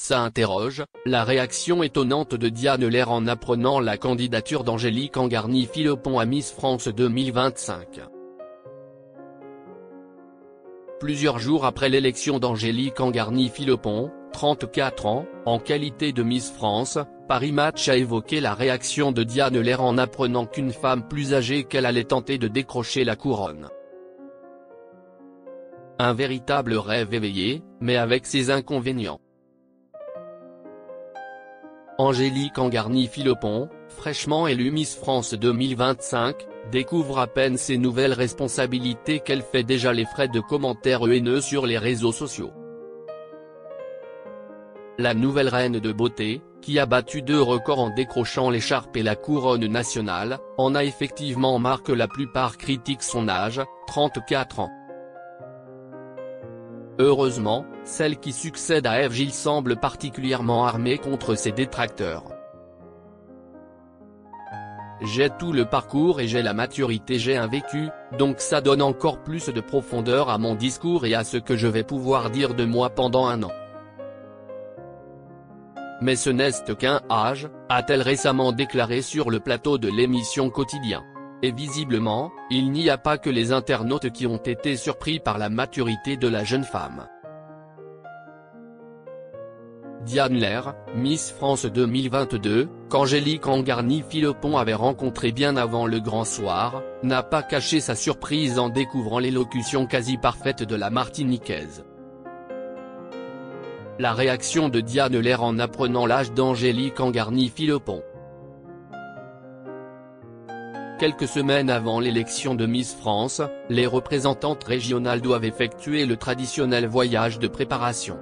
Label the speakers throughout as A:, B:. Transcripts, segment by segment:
A: Ça interroge, la réaction étonnante de Diane Lair en apprenant la candidature d'Angélique Angarny-Philopon à Miss France 2025. Plusieurs jours après l'élection d'Angélique Angarny-Philopon, 34 ans, en qualité de Miss France, Paris Match a évoqué la réaction de Diane Lair en apprenant qu'une femme plus âgée qu'elle allait tenter de décrocher la couronne. Un véritable rêve éveillé, mais avec ses inconvénients. Angélique Angarny-Philopon, fraîchement élue Miss France 2025, découvre à peine ses nouvelles responsabilités qu'elle fait déjà les frais de commentaires haineux sur les réseaux sociaux. La nouvelle reine de beauté, qui a battu 2 records en décrochant l'écharpe et la couronne nationale, en a effectivement marre que la plupart critiquent son âge, 34 ans. Heureusement, celle qui succède à Ève Gilles semble particulièrement armée contre ses détracteurs. J'ai tout le parcours et j'ai la maturité, j'ai un vécu, donc ça donne encore plus de profondeur à mon discours et à ce que je vais pouvoir dire de moi pendant un an. Mais ce n'est qu'un âge, a-t-elle récemment déclaré sur le plateau de l'émission Quotidien. Et visiblement, il n'y a pas que les internautes qui ont été surpris par la maturité de la jeune femme. Diane Lair, Miss France 2022, qu'Angélique Angarny-Philopon avait rencontré bien avant le grand soir, n'a pas caché sa surprise en découvrant l'élocution quasi parfaite de la Martiniquaise. La réaction de Diane Lair en apprenant l'âge d'Angélique Angarny-Philopon. Quelques semaines avant l'élection de Miss France, les représentantes régionales doivent effectuer le traditionnel voyage de préparation.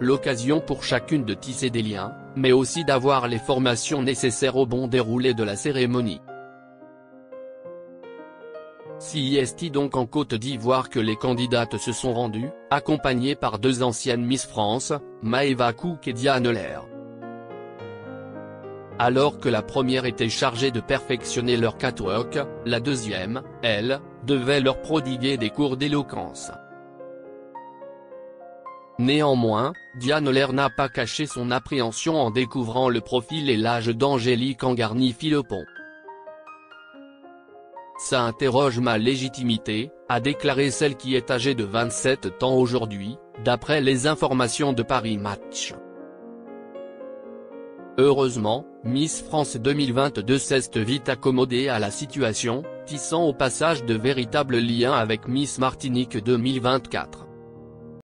A: L'occasion pour chacune de tisser des liens, mais aussi d'avoir les formations nécessaires au bon déroulé de la cérémonie. Si est donc en Côte d'Ivoire que les candidates se sont rendues, accompagnées par 2 anciennes Miss France, Maëva Cook et Diane Lair. Alors que la première était chargée de perfectionner leur catwalk, la deuxième, elle, devait leur prodiguer des cours d'éloquence. Néanmoins, Diane Lair n'a pas caché son appréhension en découvrant le profil et l'âge d'Angélique Angarny-Philopon. Ça interroge ma légitimité, a déclaré celle qui est âgée de 27 ans aujourd'hui, d'après les informations de Paris Match. Heureusement, Miss France 2022 s'est vite accommodée à la situation, tissant au passage de véritables liens avec Miss Martinique 2024.